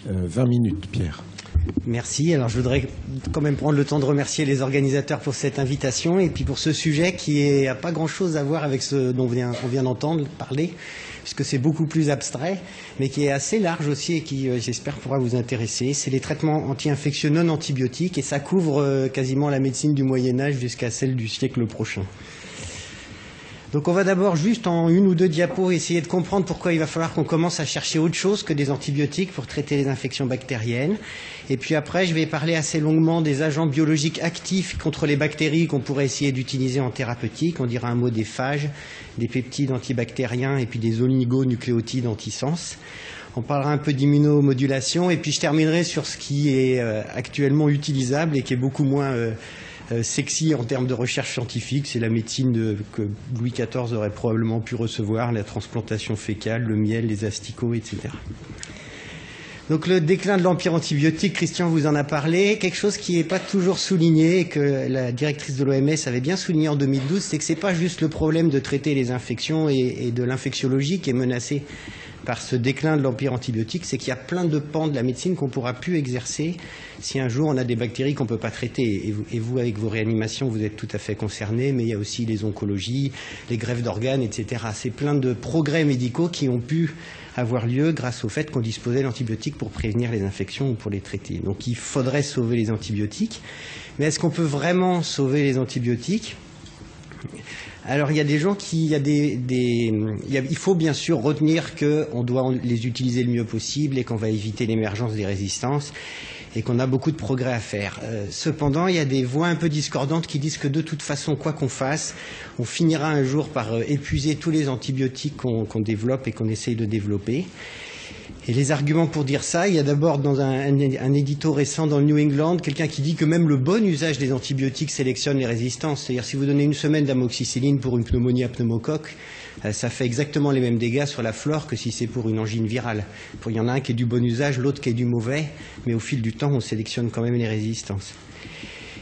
20 minutes, Pierre. Merci. Alors je voudrais quand même prendre le temps de remercier les organisateurs pour cette invitation et puis pour ce sujet qui n'a pas grand-chose à voir avec ce dont on vient d'entendre parler, puisque c'est beaucoup plus abstrait, mais qui est assez large aussi et qui, j'espère, pourra vous intéresser. C'est les traitements anti-infectieux non antibiotiques et ça couvre quasiment la médecine du Moyen-Âge jusqu'à celle du siècle prochain. Donc on va d'abord juste en une ou deux diapos essayer de comprendre pourquoi il va falloir qu'on commence à chercher autre chose que des antibiotiques pour traiter les infections bactériennes. Et puis après, je vais parler assez longuement des agents biologiques actifs contre les bactéries qu'on pourrait essayer d'utiliser en thérapeutique. On dira un mot des phages, des peptides antibactériens et puis des oligonucléotides antisens. On parlera un peu d'immunomodulation et puis je terminerai sur ce qui est actuellement utilisable et qui est beaucoup moins sexy en termes de recherche scientifique. C'est la médecine que Louis XIV aurait probablement pu recevoir, la transplantation fécale, le miel, les asticots, etc. Donc le déclin de l'empire antibiotique, Christian vous en a parlé. Quelque chose qui n'est pas toujours souligné et que la directrice de l'OMS avait bien souligné en 2012, c'est que ce n'est pas juste le problème de traiter les infections et de l'infectiologie qui est menacé par ce déclin de l'empire antibiotique, c'est qu'il y a plein de pans de la médecine qu'on ne pourra plus exercer si un jour on a des bactéries qu'on ne peut pas traiter. Et vous, avec vos réanimations, vous êtes tout à fait concernés, mais il y a aussi les oncologies, les greffes d'organes, etc. C'est plein de progrès médicaux qui ont pu avoir lieu grâce au fait qu'on disposait d'antibiotiques pour prévenir les infections ou pour les traiter. Donc il faudrait sauver les antibiotiques. Mais est-ce qu'on peut vraiment sauver les antibiotiques ? Alors il y a des gens il faut bien sûr retenir qu'on doit les utiliser le mieux possible et qu'on va éviter l'émergence des résistances et qu'on a beaucoup de progrès à faire. Cependant, il y a des voix un peu discordantes qui disent que de toute façon, quoi qu'on fasse, on finira un jour par épuiser tous les antibiotiques qu'on développe et qu'on essaye de développer. Et les arguments pour dire ça, il y a d'abord dans un édito récent dans le New England, quelqu'un qui dit que même le bon usage des antibiotiques sélectionne les résistances. C'est-à-dire si vous donnez une semaine d'amoxicilline pour une pneumonie à pneumocoque, ça fait exactement les mêmes dégâts sur la flore que si c'est pour une angine virale. Il y en a un qui est du bon usage, l'autre qui est du mauvais, mais au fil du temps, on sélectionne quand même les résistances.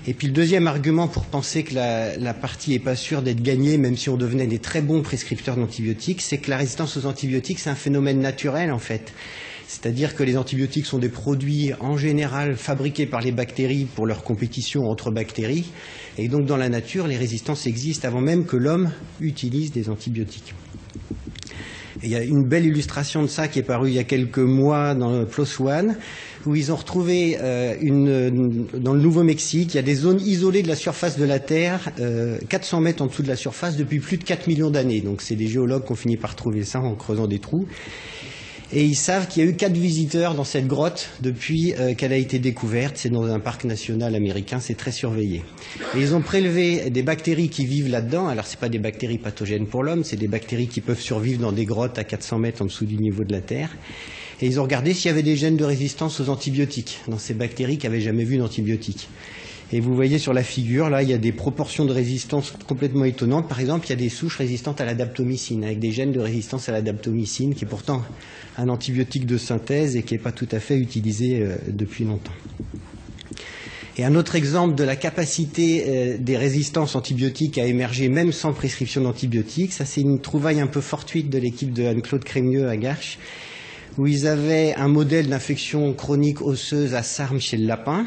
Et puis le deuxième argument pour penser que la partie n'est pas sûre d'être gagnée, même si on devenait des très bons prescripteurs d'antibiotiques, c'est que la résistance aux antibiotiques, c'est un phénomène naturel en fait. C'est-à-dire que les antibiotiques sont des produits en général fabriqués par les bactéries pour leur compétition entre bactéries. Et donc dans la nature, les résistances existent avant même que l'homme utilise des antibiotiques. Et il y a une belle illustration de ça qui est parue il y a quelques mois dans le PLOS ONE, où ils ont retrouvé dans le Nouveau-Mexique, il y a des zones isolées de la surface de la Terre, 400 mètres en dessous de la surface, depuis plus de 4 millions d'années. Donc c'est des géologues qui ont fini par trouver ça en creusant des trous. Et ils savent qu'il y a eu 4 visiteurs dans cette grotte depuis qu'elle a été découverte. C'est dans un parc national américain, c'est très surveillé. Et ils ont prélevé des bactéries qui vivent là-dedans. Alors, ce n'est pas des bactéries pathogènes pour l'homme, c'est des bactéries qui peuvent survivre dans des grottes à 400 mètres en dessous du niveau de la Terre. Et ils ont regardé s'il y avait des gènes de résistance aux antibiotiques dans ces bactéries qui n'avaient jamais vu d'antibiotiques. Et vous voyez sur la figure, là, il y a des proportions de résistance complètement étonnantes. Par exemple, il y a des souches résistantes à la daptomycine, avec des gènes de résistance à la daptomycine, qui est pourtant un antibiotique de synthèse et qui n'est pas tout à fait utilisé depuis longtemps. Et un autre exemple de la capacité des résistances antibiotiques à émerger même sans prescription d'antibiotiques, ça c'est une trouvaille un peu fortuite de l'équipe de Anne-Claude Crémieux à Garches, où ils avaient un modèle d'infection chronique osseuse à Sarmes chez le lapin,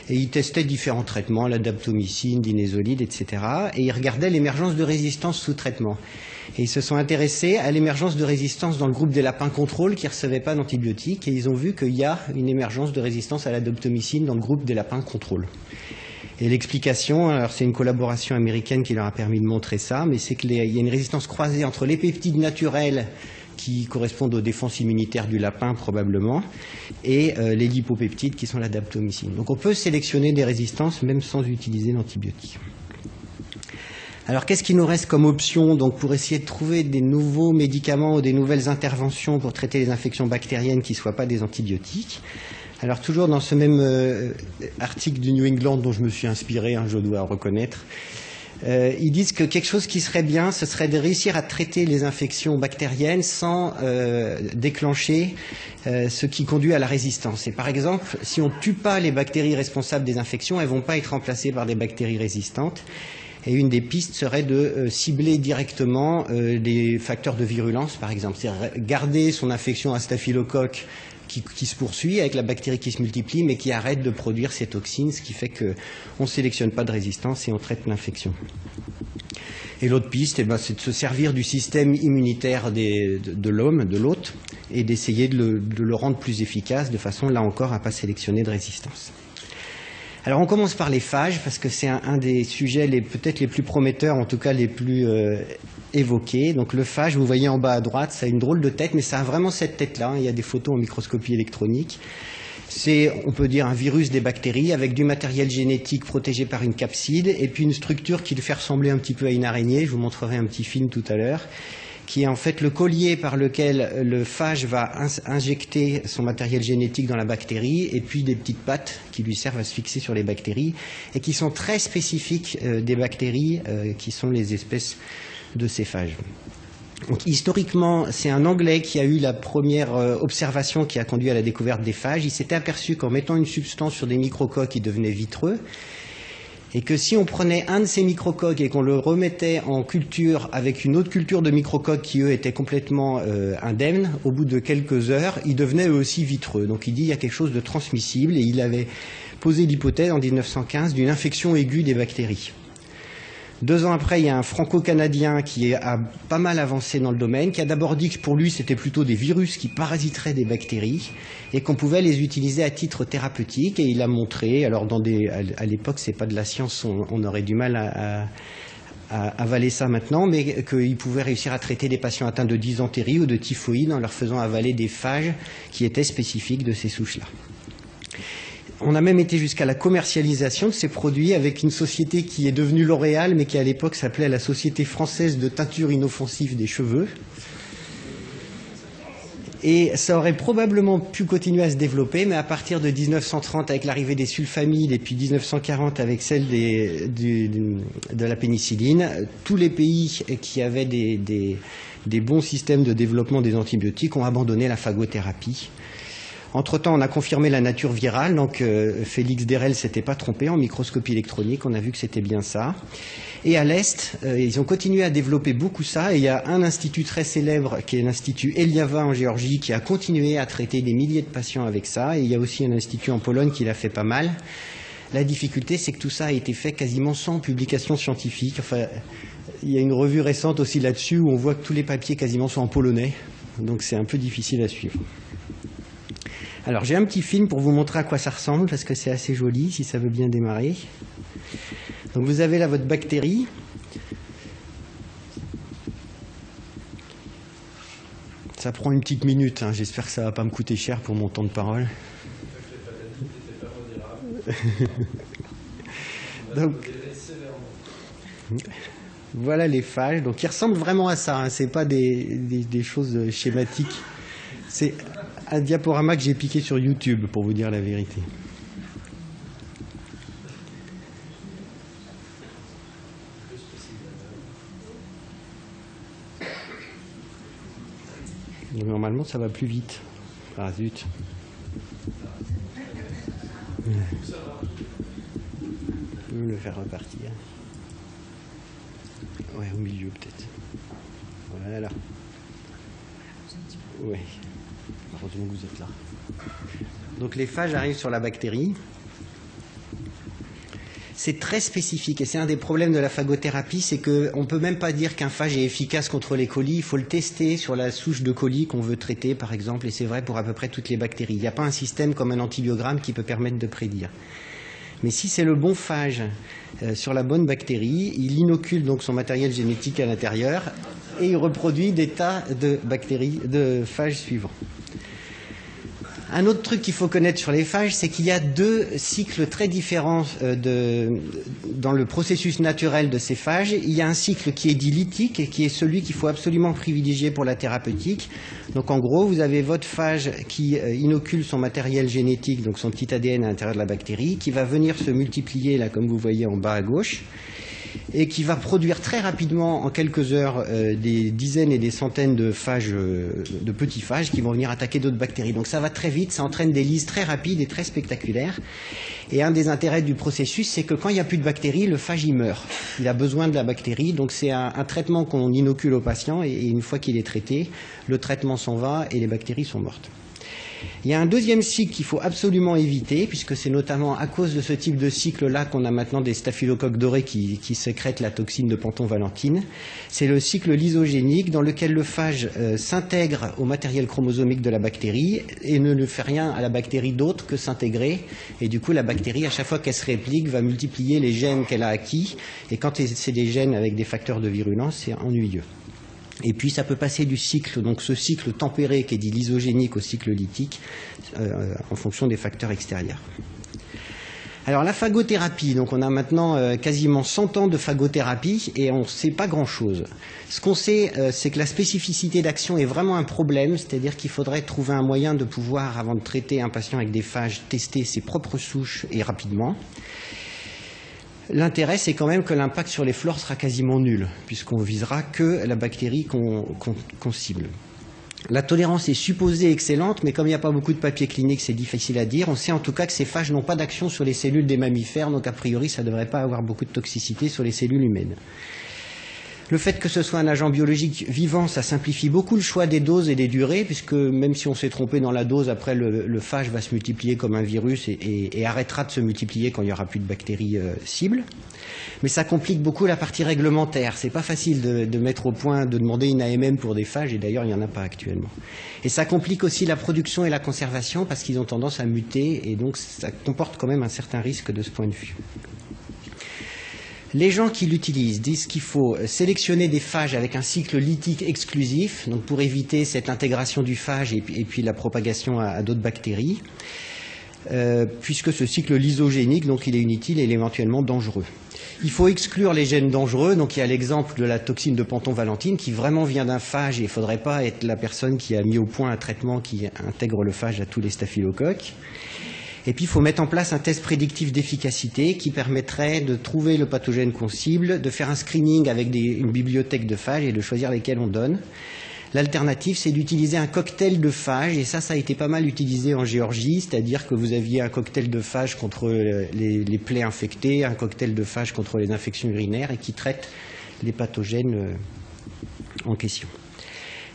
et ils testaient différents traitements, la daptomycine, l'inésolide, etc. Et ils regardaient l'émergence de résistance sous traitement. Et ils se sont intéressés à l'émergence de résistance dans le groupe des lapins contrôle qui ne recevaient pas d'antibiotiques, et ils ont vu qu'il y a une émergence de résistance à la daptomycine dans le groupe des lapins contrôle. Et l'explication, alors c'est une collaboration américaine qui leur a permis de montrer ça, mais c'est qu'il y a une résistance croisée entre les peptides naturels qui correspondent aux défenses immunitaires du lapin probablement, et les lipopeptides qui sont la daptomycine. Donc on peut sélectionner des résistances même sans utiliser l'antibiotique. Alors qu'est-ce qui nous reste comme option donc, pour essayer de trouver des nouveaux médicaments ou des nouvelles interventions pour traiter les infections bactériennes qui ne soient pas des antibiotiques? Alors toujours dans ce même article du New England dont je me suis inspiré, je dois reconnaître, ils disent que quelque chose qui serait bien, ce serait de réussir à traiter les infections bactériennes sans déclencher ce qui conduit à la résistance. Et par exemple, si on ne tue pas les bactéries responsables des infections, elles ne vont pas être remplacées par des bactéries résistantes. Et une des pistes serait de cibler directement les facteurs de virulence, par exemple. C'est-à-dire garder son infection à staphylocoque qui se poursuit, avec la bactérie qui se multiplie, mais qui arrête de produire ces toxines, ce qui fait qu'on ne sélectionne pas de résistance et on traite l'infection. Et l'autre piste, c'est de se servir du système immunitaire de l'homme, de l'hôte, et d'essayer de le rendre plus efficace, de façon, là encore, à ne pas sélectionner de résistance. Alors on commence par les phages, parce que c'est un des sujets peut-être les plus prometteurs, en tout cas les plus évoqués. Donc le phage, vous voyez en bas à droite, ça a une drôle de tête, mais ça a vraiment cette tête-là. Il y a des photos en microscopie électronique. C'est, on peut dire, un virus des bactéries avec du matériel génétique protégé par une capside et puis une structure qui le fait ressembler un petit peu à une araignée. Je vous montrerai un petit film tout à l'heure, qui est en fait le collier par lequel le phage va injecter son matériel génétique dans la bactérie, et puis des petites pattes qui lui servent à se fixer sur les bactéries, et qui sont très spécifiques des bactéries qui sont les espèces de ces phages. Donc, historiquement, c'est un Anglais qui a eu la première observation qui a conduit à la découverte des phages. Il s'était aperçu qu'en mettant une substance sur des microcoques, ils devenaient vitreux, et que si on prenait un de ces microcoques et qu'on le remettait en culture avec une autre culture de microcoques qui, eux, étaient complètement indemnes, au bout de quelques heures, ils devenaient eux aussi vitreux. Donc il dit qu'il y a quelque chose de transmissible, et il avait posé l'hypothèse en 1915 d'une infection aiguë des bactéries. 2 ans après, il y a un franco-canadien qui a pas mal avancé dans le domaine, qui a d'abord dit que pour lui, c'était plutôt des virus qui parasiteraient des bactéries et qu'on pouvait les utiliser à titre thérapeutique. Et il a montré, alors à l'époque, c'est pas de la science, on aurait du mal à avaler ça maintenant, mais qu'il pouvait réussir à traiter des patients atteints de dysenterie ou de typhoïde en leur faisant avaler des phages qui étaient spécifiques de ces souches-là. On a même été jusqu'à la commercialisation de ces produits avec une société qui est devenue L'Oréal, mais qui à l'époque s'appelait la Société française de teinture inoffensive des cheveux. Et ça aurait probablement pu continuer à se développer, mais à partir de 1930, avec l'arrivée des sulfamides, et puis 1940 avec celle de la pénicilline, tous les pays qui avaient des bons systèmes de développement des antibiotiques ont abandonné la phagothérapie. Entre-temps, on a confirmé la nature virale, donc Félix Derel s'était pas trompé en microscopie électronique, on a vu que c'était bien ça. Et à l'Est, ils ont continué à développer beaucoup ça, et il y a un institut très célèbre qui est l'Institut Eliava en Géorgie qui a continué à traiter des milliers de patients avec ça, et il y a aussi un institut en Pologne qui l'a fait pas mal. La difficulté, c'est que tout ça a été fait quasiment sans publication scientifique. Enfin, il y a une revue récente aussi là-dessus où on voit que tous les papiers quasiment sont en polonais, donc c'est un peu difficile à suivre. Alors j'ai un petit film pour vous montrer à quoi ça ressemble, parce que c'est assez joli, si ça veut bien démarrer. Donc vous avez là votre bactérie. Ça prend une petite minute, hein. J'espère que ça ne va pas me coûter cher pour mon temps de parole. Donc, voilà les phages. Donc ils ressemblent vraiment à ça, hein. Ce n'est pas des choses schématiques. C'est un diaporama que j'ai piqué sur YouTube, pour vous dire la vérité. Et normalement, ça va plus vite. Ah zut. Je peux le faire repartir. Ouais, au milieu peut-être. Voilà. Ouais. Heureusement que vous êtes là. Donc les phages arrivent sur la bactérie. C'est très spécifique et c'est un des problèmes de la phagothérapie, c'est qu'on ne peut même pas dire qu'un phage est efficace contre les colis. Il faut le tester sur la souche de colis qu'on veut traiter, par exemple, et c'est vrai pour à peu près toutes les bactéries. Il n'y a pas un système comme un antibiogramme qui peut permettre de prédire. Mais si c'est le bon phage sur la bonne bactérie, il inocule donc son matériel génétique à l'intérieur et il reproduit des tas de bactéries, de phages suivants. Un autre truc qu'il faut connaître sur les phages, c'est qu'il y a 2 cycles très différents dans le processus naturel de ces phages. Il y a un cycle qui est dit lytique et qui est celui qu'il faut absolument privilégier pour la thérapeutique. Donc en gros, vous avez votre phage qui inocule son matériel génétique, donc son petit ADN à l'intérieur de la bactérie, qui va venir se multiplier, là comme vous voyez en bas à gauche, et qui va produire très rapidement, en quelques heures, des dizaines et des centaines de phages, de petits phages qui vont venir attaquer d'autres bactéries. Donc ça va très vite, ça entraîne des lyses très rapides et très spectaculaires. Et un des intérêts du processus, c'est que quand il n'y a plus de bactéries, le phage il meurt. Il a besoin de la bactérie, donc c'est un traitement qu'on inocule au patient, et une fois qu'il est traité, le traitement s'en va et les bactéries sont mortes. Il y a un deuxième cycle qu'il faut absolument éviter, puisque c'est notamment à cause de ce type de cycle-là qu'on a maintenant des staphylocoques dorés qui sécrètent la toxine de pentonvalentine. C'est le cycle lysogénique dans lequel le phage s'intègre au matériel chromosomique de la bactérie et ne fait rien à la bactérie d'autre que s'intégrer. Et du coup, la bactérie, à chaque fois qu'elle se réplique, va multiplier les gènes qu'elle a acquis. Et quand c'est des gènes avec des facteurs de virulence, c'est ennuyeux. Et puis ça peut passer du cycle, donc ce cycle tempéré qui est dit lysogénique au cycle lytique, en fonction des facteurs extérieurs. Alors la phagothérapie, donc on a maintenant quasiment 100 ans de phagothérapie et on ne sait pas grand-chose. Ce qu'on sait, c'est que la spécificité d'action est vraiment un problème, c'est-à-dire qu'il faudrait trouver un moyen de pouvoir, avant de traiter un patient avec des phages, tester ses propres souches et rapidement. L'intérêt, c'est quand même que l'impact sur les flores sera quasiment nul, puisqu'on visera que la bactérie qu'on cible. La tolérance est supposée excellente, mais comme il n'y a pas beaucoup de papiers cliniques, c'est difficile à dire. On sait en tout cas que ces phages n'ont pas d'action sur les cellules des mammifères, donc a priori, ça ne devrait pas avoir beaucoup de toxicité sur les cellules humaines. Le fait que ce soit un agent biologique vivant, ça simplifie beaucoup le choix des doses et des durées, puisque même si on s'est trompé dans la dose, après le phage va se multiplier comme un virus et arrêtera de se multiplier quand il n'y aura plus de bactéries cibles. Mais ça complique beaucoup la partie réglementaire. C'est pas facile de mettre au point, de demander une AMM pour des phages, et d'ailleurs il n'y en a pas actuellement. Et ça complique aussi la production et la conservation, parce qu'ils ont tendance à muter, et donc ça comporte quand même un certain risque de ce point de vue. Les gens qui l'utilisent disent qu'il faut sélectionner des phages avec un cycle lytique exclusif, donc pour éviter cette intégration du phage et puis la propagation à d'autres bactéries, puisque ce cycle lysogénique, donc il est inutile et il est éventuellement dangereux. Il faut exclure les gènes dangereux, donc il y a l'exemple de la toxine de pentonvalentine qui vraiment vient d'un phage et il ne faudrait pas être la personne qui a mis au point un traitement qui intègre le phage à tous les staphylocoques. Et puis, il faut mettre en place un test prédictif d'efficacité qui permettrait de trouver le pathogène qu'on cible, de faire un screening avec une bibliothèque de phages et de choisir lesquels on donne. L'alternative, c'est d'utiliser un cocktail de phages, et ça a été pas mal utilisé en Géorgie, c'est-à-dire que vous aviez un cocktail de phages contre les plaies infectées, un cocktail de phages contre les infections urinaires, et qui traite les pathogènes en question.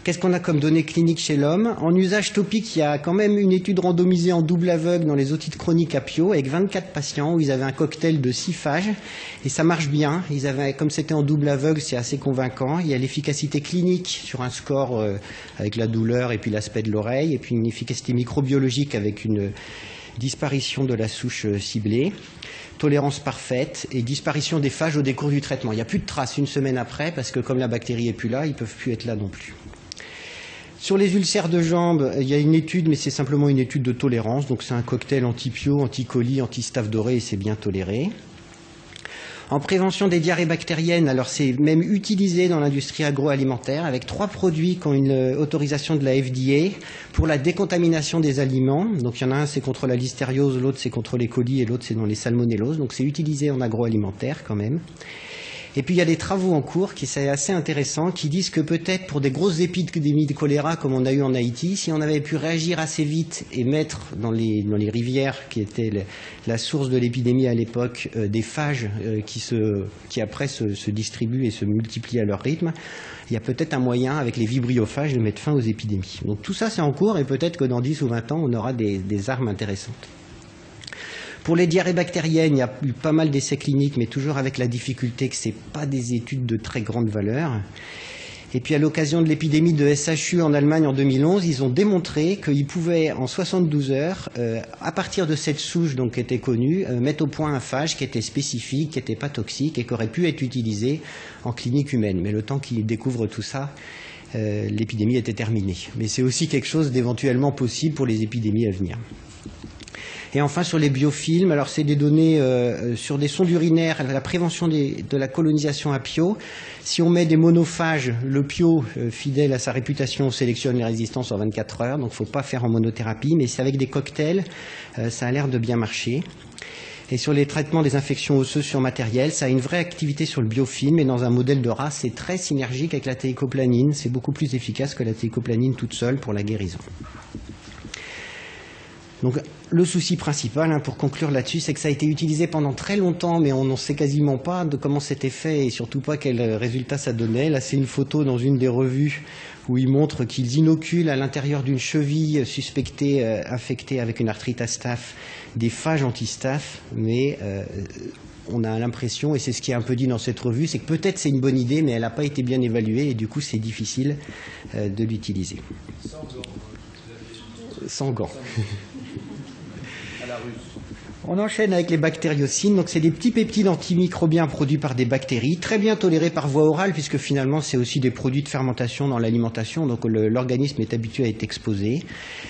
Qu'est-ce qu'on a comme données cliniques chez l'homme? En usage topique, il y a quand même une étude randomisée en double aveugle dans les otites chroniques à Pio, avec 24 patients où ils avaient un cocktail de 6 phages, et ça marche bien. Comme c'était en double aveugle, c'est assez convaincant. Il y a l'efficacité clinique sur un score avec la douleur et puis l'aspect de l'oreille, et puis une efficacité microbiologique avec une disparition de la souche ciblée. Tolérance parfaite et disparition des phages au décours du traitement. Il n'y a plus de traces une semaine après, parce que comme la bactérie n'est plus là, ils ne peuvent plus être là non plus. Sur les ulcères de jambes, il y a une étude, mais c'est simplement une étude de tolérance. Donc c'est un cocktail anti-pio, anti-coli, anti-staph doré et c'est bien toléré. En prévention des diarrhées bactériennes, alors c'est même utilisé dans l'industrie agroalimentaire avec 3 produits qui ont une autorisation de la FDA pour la décontamination des aliments. Donc il y en a un, c'est contre la listériose, l'autre c'est contre les colis et l'autre c'est dans les salmonelloses. Donc c'est utilisé en agroalimentaire quand même. Et puis il y a des travaux en cours qui sont assez intéressants, qui disent que peut-être pour des grosses épidémies de choléra comme on a eu en Haïti, si on avait pu réagir assez vite et mettre dans les rivières qui étaient la source de l'épidémie à l'époque des phages qui après se distribuent et se multiplient à leur rythme, il y a peut-être un moyen avec les vibriophages de mettre fin aux épidémies. Donc tout ça c'est en cours et peut-être que dans 10 ou 20 ans on aura des armes intéressantes. Pour les diarrhées bactériennes, il y a eu pas mal d'essais cliniques, mais toujours avec la difficulté que ce n'est pas des études de très grande valeur. Et puis à l'occasion de l'épidémie de SHU en Allemagne en 2011, ils ont démontré qu'ils pouvaient en 72 heures, à partir de cette souche donc, qui était connue, mettre au point un phage qui était spécifique, qui n'était pas toxique et qui aurait pu être utilisé en clinique humaine. Mais le temps qu'ils découvrent tout ça, l'épidémie était terminée. Mais c'est aussi quelque chose d'éventuellement possible pour les épidémies à venir. Et enfin, sur les biofilms, alors c'est des données sur des sondes urinaires, la prévention de la colonisation à Pio. Si on met des monophages, le Pio, fidèle à sa réputation, sélectionne les résistances en 24 heures, donc il ne faut pas faire en monothérapie, mais c'est avec des cocktails, ça a l'air de bien marcher. Et sur les traitements des infections osseuses sur matériel, ça a une vraie activité sur le biofilm, et dans un modèle de rat, c'est très synergique avec la théicoplanine, c'est beaucoup plus efficace que la théicoplanine toute seule pour la guérison. Donc le souci principal, pour conclure là-dessus, c'est que ça a été utilisé pendant très longtemps, mais on n'en sait quasiment pas de comment c'était fait et surtout pas quel résultat ça donnait. Là, c'est une photo dans une des revues où ils montrent qu'ils inoculent à l'intérieur d'une cheville suspectée infectée avec une arthrite à staph des phages anti-staph, mais on a l'impression, et c'est ce qui est un peu dit dans cette revue, c'est que peut-être c'est une bonne idée, mais elle n'a pas été bien évaluée et du coup c'est difficile de l'utiliser. Sans gants. On enchaîne avec les bactériocines. Donc c'est des petits peptides antimicrobiens produits par des bactéries, très bien tolérés par voie orale, puisque finalement c'est aussi des produits de fermentation dans l'alimentation, donc l'organisme est habitué à être exposé.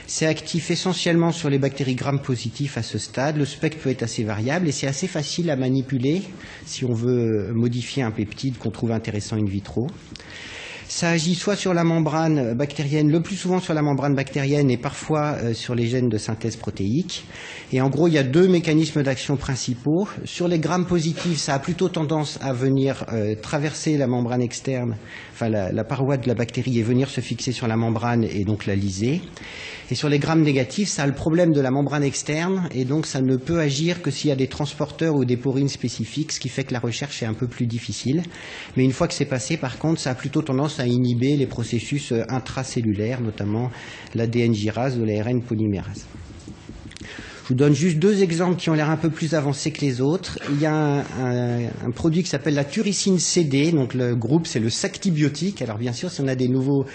C'est actif essentiellement sur les bactéries gram-positifs à ce stade. Le spectre peut être assez variable et c'est assez facile à manipuler si on veut modifier un peptide qu'on trouve intéressant in vitro. Ça agit soit sur la membrane bactérienne, le plus souvent sur la membrane bactérienne et parfois sur les gènes de synthèse protéique. Et en gros, il y a deux mécanismes d'action principaux. Sur les grammes positifs, ça a plutôt tendance à venir traverser la membrane externe, enfin la paroi de la bactérie et venir se fixer sur la membrane et donc la lyser. Et sur les grammes négatifs, ça a le problème de la membrane externe et donc ça ne peut agir que s'il y a des transporteurs ou des porines spécifiques, ce qui fait que la recherche est un peu plus difficile. Mais une fois que c'est passé, par contre, ça a plutôt tendance à inhiber les processus intracellulaires, notamment l'ADN gyrase ou l'ARN polymérase. Je vous donne juste deux exemples qui ont l'air un peu plus avancés que les autres. Il y a un produit qui s'appelle la turicine CD, donc le groupe c'est le Sactibiotique. Alors bien sûr, si on a des nouveaux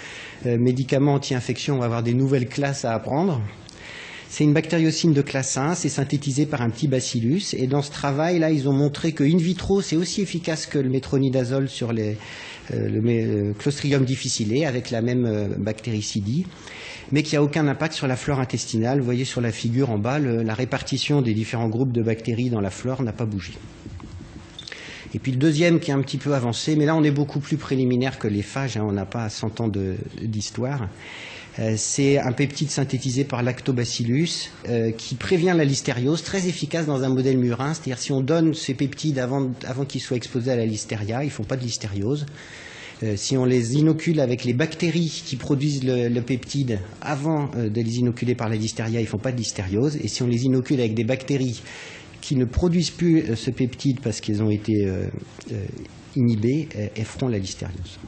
médicaments anti-infection, on va avoir des nouvelles classes à apprendre. C'est une bactériocine de classe 1, c'est synthétisé par un petit bacillus. Et dans ce travail-là, ils ont montré que in vitro, c'est aussi efficace que le métronidazole sur le Clostridium difficile avec la même bactéricidie, mais qu'il n'y a aucun impact sur la flore intestinale. Vous voyez sur la figure en bas, la répartition des différents groupes de bactéries dans la flore n'a pas bougé. Et puis le deuxième qui est un petit peu avancé, mais là on est beaucoup plus préliminaire que les phages, on n'a pas 100 ans d'histoire. C'est un peptide synthétisé par lactobacillus qui prévient la listériose, très efficace dans un modèle murin. C'est-à-dire si on donne ces peptides avant qu'ils soient exposés à la listeria, ils ne font pas de listériose. Si on les inocule avec les bactéries qui produisent le peptide avant de les inoculer par la listeria, ils ne font pas de listériose. Et si on les inocule avec des bactéries qui ne produisent plus ce peptide parce qu'ils ont été inhibés, elles feront la listériose.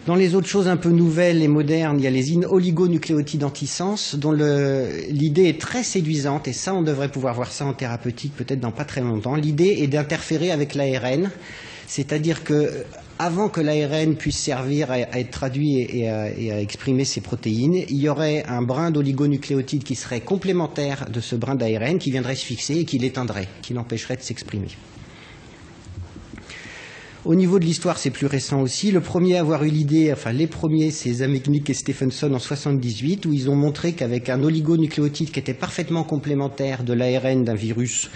Dans les autres choses un peu nouvelles et modernes, il y a les oligonucléotides antisens, dont l'idée est très séduisante, et ça, on devrait pouvoir voir ça en thérapeutique peut-être dans pas très longtemps. L'idée est d'interférer avec l'ARN, c'est-à-dire que avant que l'ARN puisse servir à être traduit et à exprimer ses protéines, il y aurait un brin d'oligonucléotide qui serait complémentaire de ce brin d'ARN qui viendrait se fixer et qui l'éteindrait, qui l'empêcherait de s'exprimer. Au niveau de l'histoire, c'est plus récent aussi. Le premier à avoir eu l'idée, enfin les premiers, c'est Zamechnik et Stephenson en 78, où ils ont montré qu'avec un oligonucléotide qui était parfaitement complémentaire de l'ARN d'un virus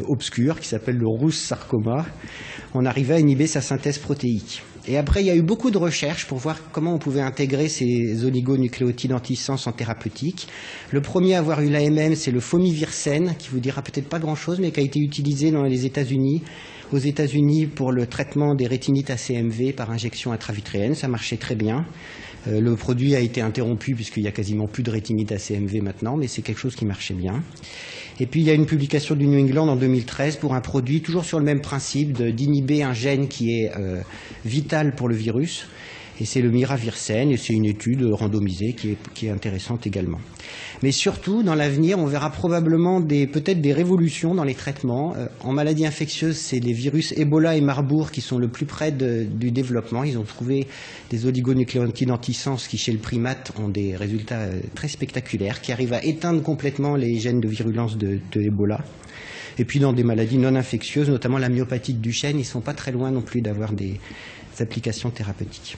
obscur, qui s'appelle le Rousse sarcoma, on arrivait à inhiber sa synthèse protéique. Et après, il y a eu beaucoup de recherches pour voir comment on pouvait intégrer ces oligonucléotides antisens en thérapeutique. Le premier à avoir eu l'AMM, c'est le Fomivirsen, qui vous dira peut-être pas grand-chose, mais qui a été utilisé dans les États-Unis. Aux États-Unis pour le traitement des rétinites ACMV par injection intravitréenne, ça marchait très bien. Le produit a été interrompu puisqu'il y a quasiment plus de rétinite ACMV maintenant, mais c'est quelque chose qui marchait bien. Et puis il y a une publication du New England en 2013 pour un produit toujours sur le même principe d'inhiber un gène qui est vital pour le virus. Et c'est le Miravirsen, et c'est une étude randomisée qui est intéressante également. Mais surtout, dans l'avenir, on verra probablement peut-être des révolutions dans les traitements. En maladie infectieuse, c'est les virus Ebola et Marburg qui sont le plus près du développement. Ils ont trouvé des oligonucléotides antisens qui, chez le primate, ont des résultats très spectaculaires, qui arrivent à éteindre complètement les gènes de virulence de Ebola. Et puis dans des maladies non infectieuses, notamment la myopathie de Duchenne, ils ne sont pas très loin non plus d'avoir des applications thérapeutiques.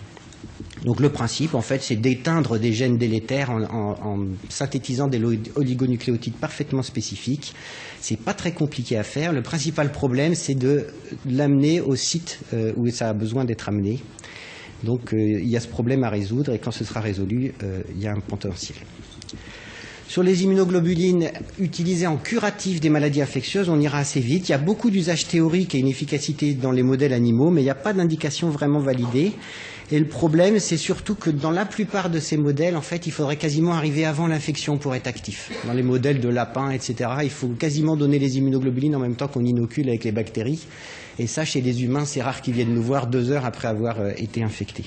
Donc le principe, en fait, c'est d'éteindre des gènes délétères en synthétisant des oligonucléotides parfaitement spécifiques. C'est pas très compliqué à faire. Le principal problème, c'est de l'amener au site où ça a besoin d'être amené. Donc il y a ce problème à résoudre, et quand ce sera résolu, il y a un potentiel. Sur les immunoglobulines utilisées en curatif des maladies infectieuses, on ira assez vite. Il y a beaucoup d'usages théoriques et une efficacité dans les modèles animaux, mais il n'y a pas d'indication vraiment validée. Et le problème, c'est surtout que dans la plupart de ces modèles, en fait, il faudrait quasiment arriver avant l'infection pour être actif. Dans les modèles de lapins, etc., il faut quasiment donner les immunoglobulines en même temps qu'on inocule avec les bactéries. Et ça, chez les humains, c'est rare qu'ils viennent nous voir 2 heures après avoir été infectés.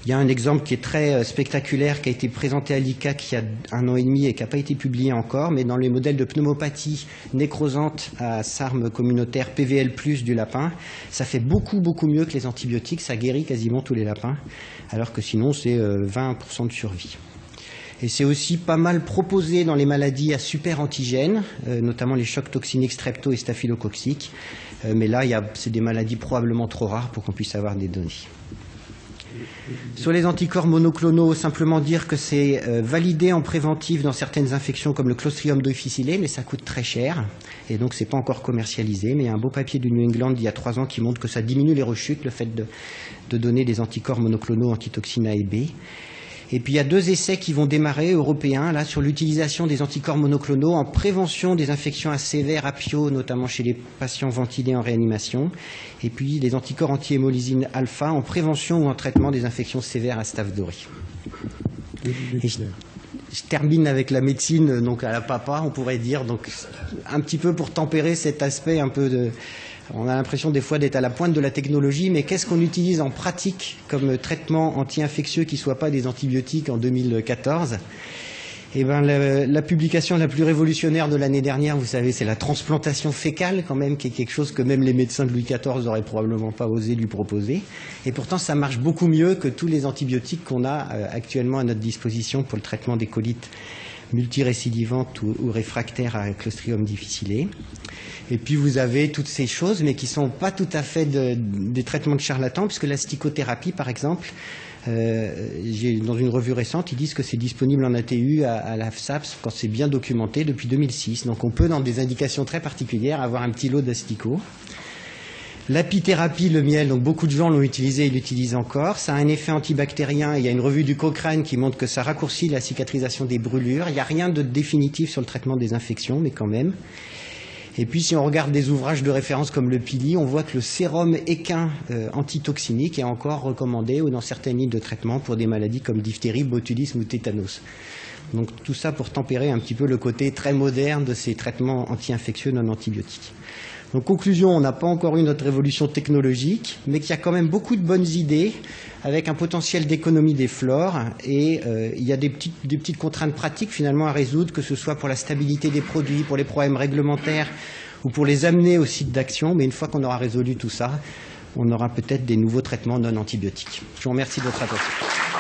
Il y a un exemple qui est très spectaculaire, qui a été présenté à l'ICAC il y a 1 an et demi et qui n'a pas été publié encore, mais dans les modèles de pneumopathie nécrosante à SARM communautaire PVL+, du lapin, ça fait beaucoup mieux que les antibiotiques, ça guérit quasiment tous les lapins, alors que sinon c'est 20% de survie. Et c'est aussi pas mal proposé dans les maladies à super antigènes, notamment les chocs toxiniques strepto et staphylococciques, mais là c'est des maladies probablement trop rares pour qu'on puisse avoir des données. Sur les anticorps monoclonaux, simplement dire que c'est validé en préventif dans certaines infections comme le Clostridium difficile, mais ça coûte très cher et donc c'est pas encore commercialisé. Mais il y a un beau papier du New England d'il y a 3 ans qui montre que ça diminue les rechutes, le fait de donner des anticorps monoclonaux antitoxines A et B. Et puis il y a 2 essais qui vont démarrer, européens, là, sur l'utilisation des anticorps monoclonaux en prévention des infections à sévères apio, notamment chez les patients ventilés en réanimation, et puis les anticorps anti-hémolysine alpha en prévention ou en traitement des infections sévères à Staph aureus. Je termine avec la médecine, donc à la papa, on pourrait dire, donc un petit peu pour tempérer cet aspect un peu de... On a l'impression des fois d'être à la pointe de la technologie, mais qu'est-ce qu'on utilise en pratique comme traitement anti-infectieux qui ne soit pas des antibiotiques en 2014 ? Eh ben, la publication la plus révolutionnaire de l'année dernière, vous savez, c'est la transplantation fécale quand même, qui est quelque chose que même les médecins de Louis XIV n'auraient probablement pas osé lui proposer. Et pourtant, ça marche beaucoup mieux que tous les antibiotiques qu'on a actuellement à notre disposition pour le traitement des colites multirécidivantes ou réfractaires à Clostridium difficile. Et puis vous avez toutes ces choses, mais qui ne sont pas tout à fait des traitements de charlatans, puisque la stichothérapie, par exemple, dans une revue récente, ils disent que c'est disponible en ATU à la FSAPS quand c'est bien documenté depuis 2006. Donc on peut, dans des indications très particulières, avoir un petit lot d'astico. L'apithérapie, le miel, donc beaucoup de gens l'ont utilisé et l'utilisent encore. Ça a un effet antibactérien. Il y a une revue du Cochrane qui montre que ça raccourcit la cicatrisation des brûlures. Il n'y a rien de définitif sur le traitement des infections, mais quand même. Et puis, si on regarde des ouvrages de référence comme le Pili, on voit que le sérum équin antitoxinique est encore recommandé ou dans certaines lignes de traitement pour des maladies comme diphtérie, botulisme ou tétanos. Donc tout ça pour tempérer un petit peu le côté très moderne de ces traitements anti-infectieux non antibiotiques. Donc conclusion, on n'a pas encore eu notre révolution technologique, mais qu'il y a quand même beaucoup de bonnes idées avec un potentiel d'économie des flores et il y a des petites contraintes pratiques finalement à résoudre, que ce soit pour la stabilité des produits, pour les problèmes réglementaires ou pour les amener au site d'action. Mais une fois qu'on aura résolu tout ça, on aura peut-être des nouveaux traitements non antibiotiques. Je vous remercie de votre attention.